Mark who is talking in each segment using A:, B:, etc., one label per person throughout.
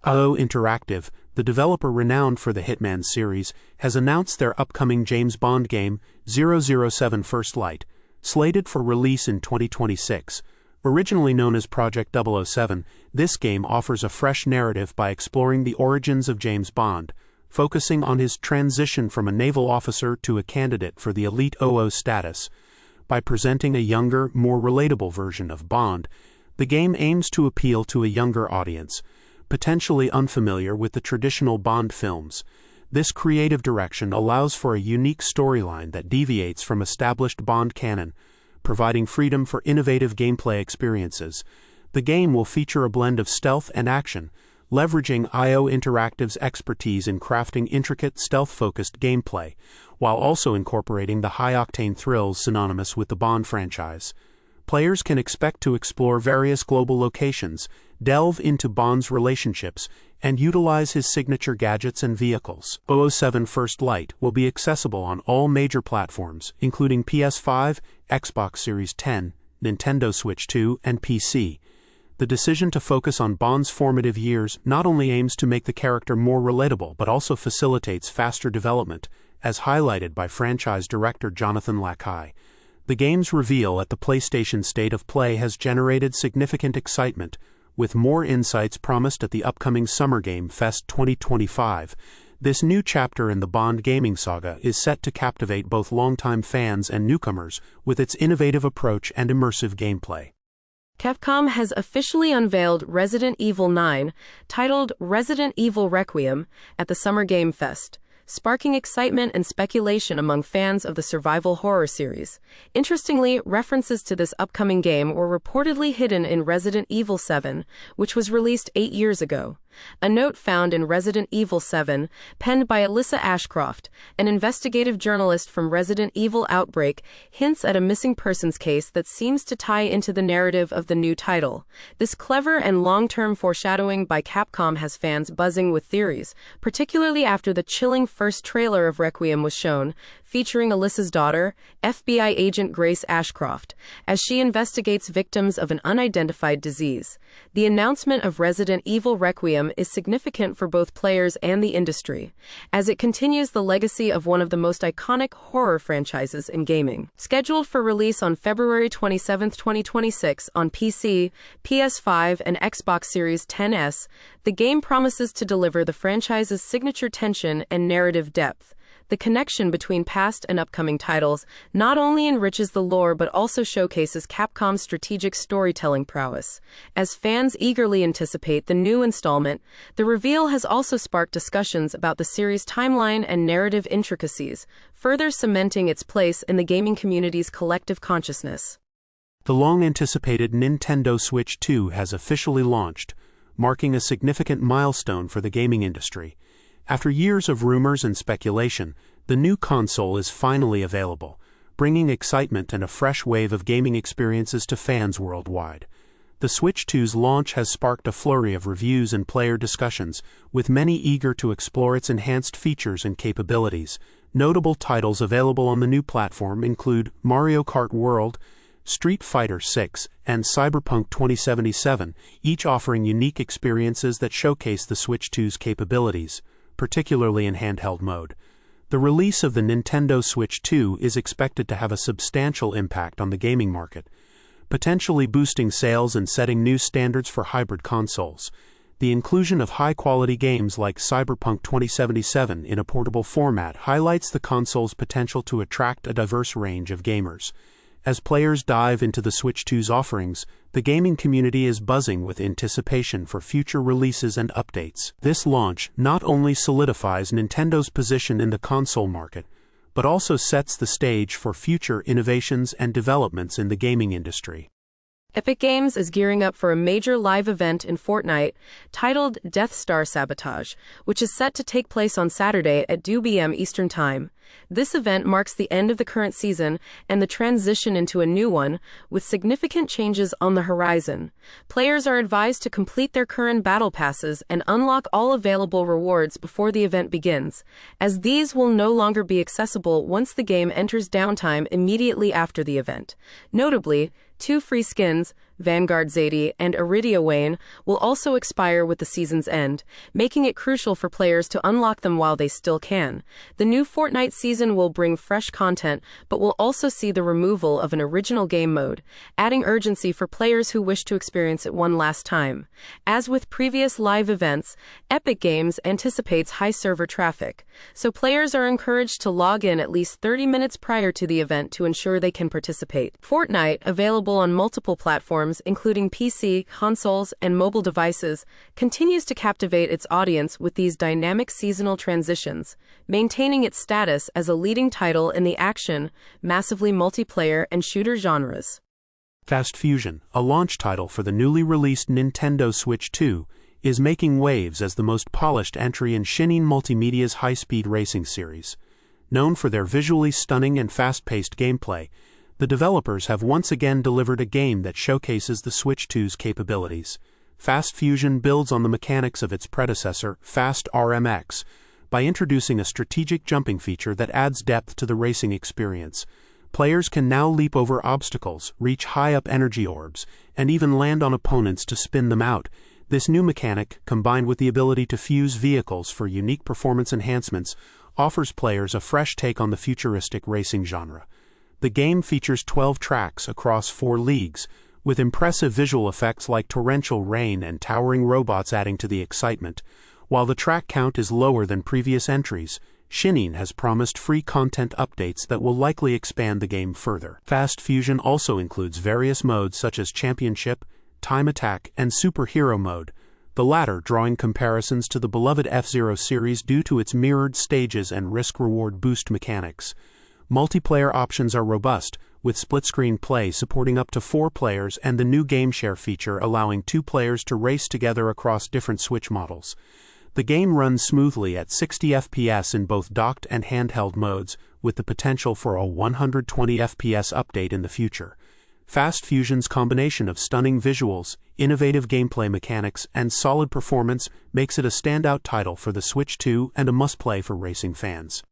A: IO Interactive, the developer renowned for the Hitman series, has announced their upcoming James Bond game, 007 First Light, slated for release in 2026. Originally known as Project 007, this game offers a fresh narrative by exploring the origins of James Bond, focusing on his transition from a naval officer to a candidate for the Elite 00 status. By presenting a younger, more relatable version of Bond, the game aims to appeal to a younger audience, potentially unfamiliar with the traditional Bond films. This creative direction allows for a unique storyline that deviates from established Bond canon, providing freedom for innovative gameplay experiences. The game will feature a blend of stealth and action, leveraging IO Interactive's expertise in crafting intricate, stealth-focused gameplay, while also incorporating the high-octane thrills synonymous with the Bond franchise. Players can expect to explore various global locations, delve into Bond's relationships, and utilize his signature gadgets and vehicles. 007 First Light will be accessible on all major platforms, including PS5, Xbox Series X, Nintendo Switch 2, and PC. The decision to focus on Bond's formative years not only aims to make the character more relatable but also facilitates faster development, as highlighted by franchise director Jonathan Lakai. The game's reveal at the PlayStation State of Play has generated significant excitement, with more insights promised at the upcoming Summer Game Fest 2025. This new chapter in the Bond gaming saga is set to captivate both longtime fans and newcomers with its innovative approach and immersive gameplay.
B: Capcom has officially unveiled Resident Evil 9, titled Resident Evil Requiem, at the Summer Game Fest, sparking excitement and speculation among fans of the survival horror series. Interestingly, references to this upcoming game were reportedly hidden in Resident Evil 7, which was released 8 years ago. A note found in Resident Evil 7, penned by Alyssa Ashcroft, an investigative journalist from Resident Evil Outbreak, hints at a missing persons case that seems to tie into the narrative of the new title. This clever and long-term foreshadowing by Capcom has fans buzzing with theories, particularly after the chilling first trailer of Requiem was shown, featuring Alyssa's daughter, FBI agent Grace Ashcroft, as she investigates victims of an unidentified disease. The announcement of Resident Evil Requiem is significant for both players and the industry, as it continues the legacy of one of the most iconic horror franchises in gaming. Scheduled for release on February 27, 2026 on PC, PS5, and Xbox Series X, the game promises to deliver the franchise's signature tension and narrative depth. The connection between past and upcoming titles not only enriches the lore but also showcases Capcom's strategic storytelling prowess. As fans eagerly anticipate the new installment, the reveal has also sparked discussions about the series' timeline and narrative intricacies, further cementing its place in the gaming community's collective consciousness.
A: The long-anticipated Nintendo Switch 2 has officially launched, marking a significant milestone for the gaming industry. After years of rumors and speculation, the new console is finally available, bringing excitement and a fresh wave of gaming experiences to fans worldwide. The Switch 2's launch has sparked a flurry of reviews and player discussions, with many eager to explore its enhanced features and capabilities. Notable titles available on the new platform include Mario Kart World, Street Fighter VI, and Cyberpunk 2077, each offering unique experiences that showcase the Switch 2's capabilities, particularly in handheld mode. The release of the Nintendo Switch 2 is expected to have a substantial impact on the gaming market, potentially boosting sales and setting new standards for hybrid consoles. The inclusion of high-quality games like Cyberpunk 2077 in a portable format highlights the console's potential to attract a diverse range of gamers. As players dive into the Switch 2's offerings, the gaming community is buzzing with anticipation for future releases and updates. This launch not only solidifies Nintendo's position in the console market, but also sets the stage for future innovations and developments in the gaming industry.
B: Epic Games is gearing up for a major live event in Fortnite titled Death Star Sabotage, which is set to take place on Saturday at 2 p.m. Eastern Time. This event marks the end of the current season and the transition into a new one, with significant changes on the horizon. Players are advised to complete their current battle passes and unlock all available rewards before the event begins, as these will no longer be accessible once the game enters downtime immediately after the event. Notably, 2 free skins, Vanguard Zadie, and Iridia Wayne, will also expire with the season's end, making it crucial for players to unlock them while they still can. The new Fortnite season will bring fresh content, but will also see the removal of an original game mode, adding urgency for players who wish to experience it one last time. As with previous live events, Epic Games anticipates high server traffic, so players are encouraged to log in at least 30 minutes prior to the event to ensure they can participate. Fortnite, available on multiple platforms, including PC, consoles, and mobile devices, continues to captivate its audience with these dynamic seasonal transitions, maintaining its status as a leading title in the action, massively multiplayer, and shooter genres.
A: Fast Fusion, a launch title for the newly released Nintendo Switch 2, is making waves as the most polished entry in Shin'en Multimedia's high-speed racing series. Known for their visually stunning and fast-paced gameplay, the developers have once again delivered a game that showcases the Switch 2's capabilities. Fast Fusion builds on the mechanics of its predecessor, Fast RMX, by introducing a strategic jumping feature that adds depth to the racing experience. Players can now leap over obstacles, reach high-up energy orbs, and even land on opponents to spin them out. This new mechanic, combined with the ability to fuse vehicles for unique performance enhancements, offers players a fresh take on the futuristic racing genre. The game features 12 tracks across 4 leagues, with impressive visual effects like torrential rain and towering robots adding to the excitement. While the track count is lower than previous entries, Shin'en has promised free content updates that will likely expand the game further. Fast Fusion also includes various modes such as Championship, Time Attack, and Superhero mode, the latter drawing comparisons to the beloved F-Zero series due to its mirrored stages and risk-reward boost mechanics. Multiplayer options are robust, with split-screen play supporting up to 4 players and the new Game Share feature allowing 2 players to race together across different Switch models. The game runs smoothly at 60 FPS in both docked and handheld modes, with the potential for a 120 FPS update in the future. Fast Fusion's combination of stunning visuals, innovative gameplay mechanics, and solid performance makes it a standout title for the Switch 2 and a must-play for racing fans.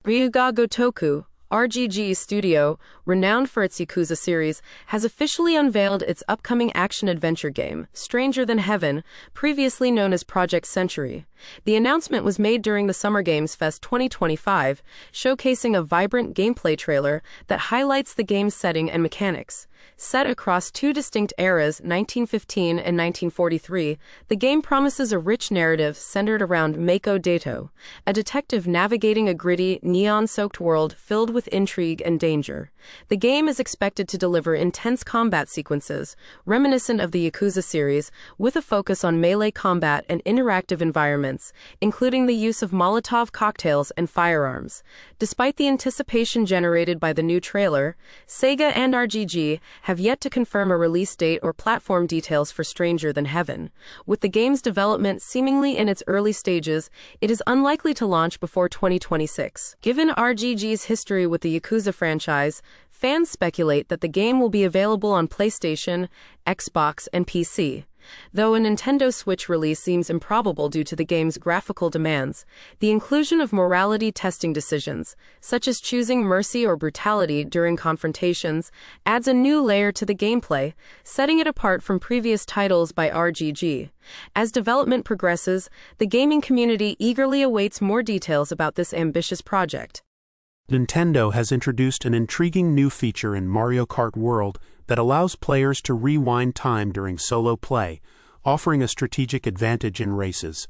B: Ryuga Gotoku, RGG Studio, renowned for its Yakuza series, has officially unveiled its upcoming action-adventure game, Stranger Than Heaven, previously known as Project Century. The announcement was made during the Summer Games Fest 2025, showcasing a vibrant gameplay trailer that highlights the game's setting and mechanics. Set across 2 distinct eras, 1915 and 1943, the game promises a rich narrative centered around Mako Dato, a detective navigating a gritty, neon-soaked world filled with intrigue and danger. The game is expected to deliver intense combat sequences, reminiscent of the Yakuza series, with a focus on melee combat and interactive environments, including the use of Molotov cocktails and firearms. Despite the anticipation generated by the new trailer, Sega and RGG have yet to confirm a release date or platform details for Stranger Than Heaven. With the game's development seemingly in its early stages, it is unlikely to launch before 2026. Given RGG's history with the Yakuza franchise, fans speculate that the game will be available on PlayStation, Xbox, and PC. Though a Nintendo Switch release seems improbable due to the game's graphical demands, the inclusion of morality testing decisions, such as choosing mercy or brutality during confrontations, adds a new layer to the gameplay, setting it apart from previous titles by RGG. As development progresses, the gaming community eagerly awaits more details about this ambitious project.
A: Nintendo has introduced an intriguing new feature in Mario Kart World that allows players to rewind time during solo play, offering a strategic advantage in races.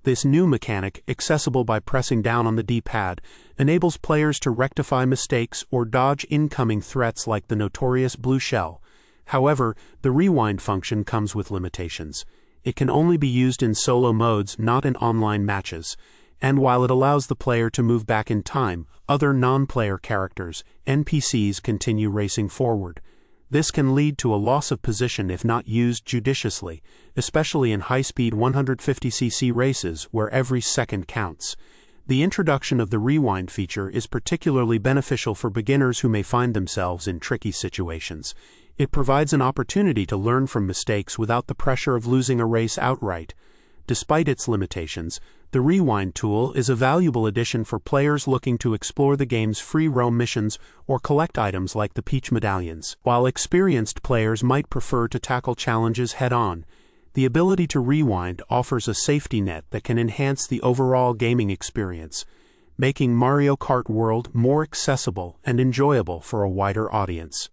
A: This new mechanic, accessible by pressing down on the D-pad, enables players to rectify mistakes or dodge incoming threats like the notorious blue shell. However, the rewind function comes with limitations. It can only be used in solo modes, not in online matches. And while it allows the player to move back in time, other non-player characters, NPCs, continue racing forward. This can lead to a loss of position if not used judiciously, especially in high-speed 150cc races where every second counts. The introduction of the rewind feature is particularly beneficial for beginners who may find themselves in tricky situations. It provides an opportunity to learn from mistakes without the pressure of losing a race outright. Despite its limitations, the Rewind tool is a valuable addition for players looking to explore the game's free roam missions or collect items like the Peach medallions. While experienced players might prefer to tackle challenges head-on, the ability to rewind offers a safety net that can enhance the overall gaming experience, making Mario Kart World more accessible and enjoyable for a wider audience.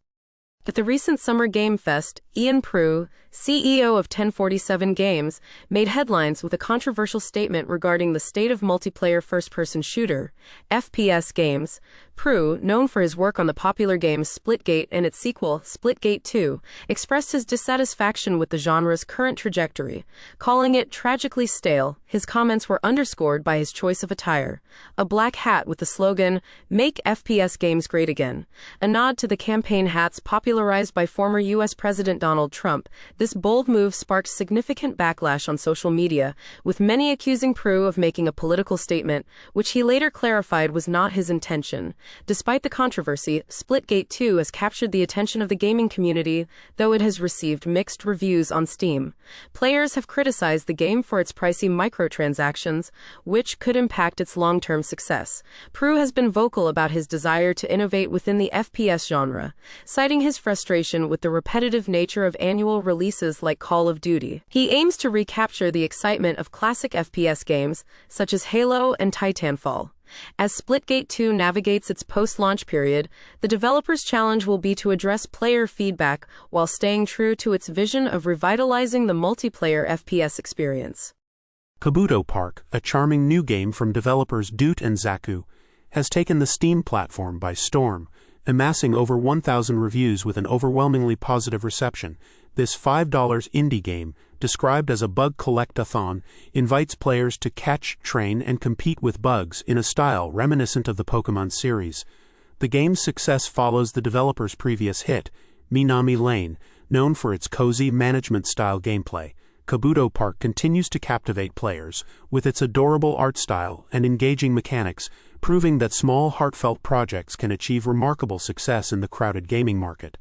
B: At the recent Summer Game Fest, Ian Prue, CEO of 1047 Games, made headlines with a controversial statement regarding the state of multiplayer first-person shooter, FPS games. Prue, known for his work on the popular game Splitgate and its sequel, Splitgate 2, expressed his dissatisfaction with the genre's current trajectory, calling it tragically stale. His comments were underscored by his choice of attire, a black hat with the slogan, "Make FPS Games Great Again," a nod to the campaign hats popularized by former U.S. President Donald Trump. This bold move sparked significant backlash on social media, with many accusing Prue of making a political statement, which he later clarified was not his intention. Despite the controversy, Splitgate 2 has captured the attention of the gaming community, though it has received mixed reviews on Steam. Players have criticized the game for its pricey microtransactions, which could impact its long-term success. Prue has been vocal about his desire to innovate within the FPS genre, citing his frustration with the repetitive nature of annual releases like Call of Duty. He aims to recapture the excitement of classic FPS games, such as Halo and Titanfall. As Splitgate 2 navigates its post-launch period, the developer's challenge will be to address player feedback while staying true to its vision of revitalizing the multiplayer FPS experience.
A: Kabuto Park, a charming new game from developers Doot and Zaku, has taken the Steam platform by storm, amassing over 1,000 reviews with an overwhelmingly positive reception. This $5 indie game, described as a bug collect-a-thon, invites players to catch, train, and compete with bugs in a style reminiscent of the Pokémon series. The game's success follows the developer's previous hit, Minami Lane, known for its cozy management-style gameplay. Kabuto Park continues to captivate players, with its adorable art style and engaging mechanics, proving that small, heartfelt projects can achieve remarkable success in the crowded gaming market.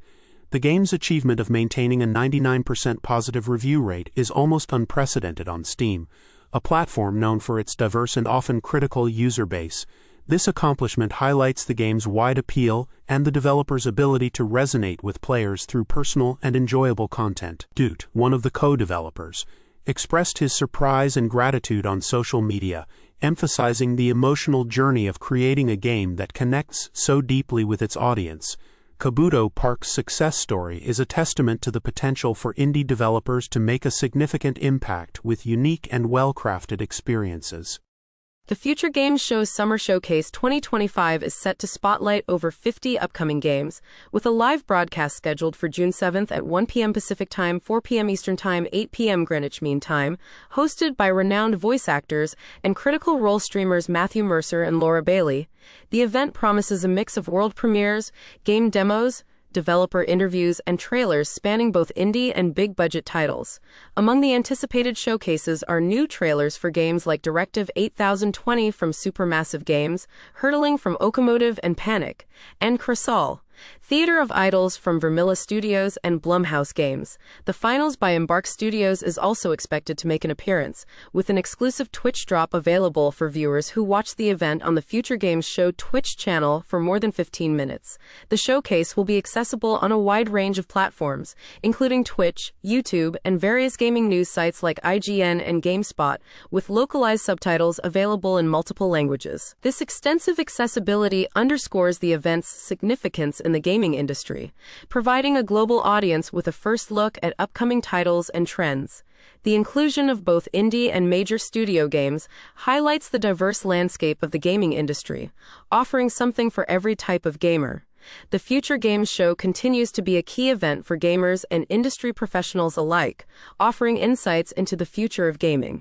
A: The game's achievement of maintaining a 99% positive review rate is almost unprecedented on Steam, a platform known for its diverse and often critical user base. This accomplishment highlights the game's wide appeal and the developer's ability to resonate with players through personal and enjoyable content. Doot, one of the co-developers, expressed his surprise and gratitude on social media, emphasizing the emotional journey of creating a game that connects so deeply with its audience. Kabuto Park's success story is a testament to the potential for indie developers to make a significant impact with unique and well-crafted experiences.
B: The Future Games Show's Summer Showcase 2025 is set to spotlight over 50 upcoming games, with a live broadcast scheduled for June 7th at 1 p.m. Pacific Time, 4 p.m. Eastern Time, 8 p.m. Greenwich Mean Time, hosted by renowned voice actors and critical role streamers Matthew Mercer and Laura Bailey. The event promises a mix of world premieres, game demos, developer interviews, and trailers spanning both indie and big-budget titles. Among the anticipated showcases are new trailers for games like Directive 8020 from Supermassive Games, Hurtling from Okomotive and Panic, and Crisol, Theater of Idols from Vermilla Studios and Blumhouse Games. The Finals by Embark Studios is also expected to make an appearance, with an exclusive Twitch drop available for viewers who watch the event on the Future Games Show Twitch channel for more than 15 minutes. The showcase will be accessible on a wide range of platforms, including Twitch, YouTube, and various gaming news sites like IGN and GameSpot, with localized subtitles available in multiple languages. This extensive accessibility underscores the event's significance in the gaming industry, providing a global audience with a first look at upcoming titles and trends. The inclusion of both indie and major studio games highlights the diverse landscape of the gaming industry, offering something for every type of gamer. The Future Games Show continues to be a key event for gamers and industry professionals alike, offering insights into the future of gaming.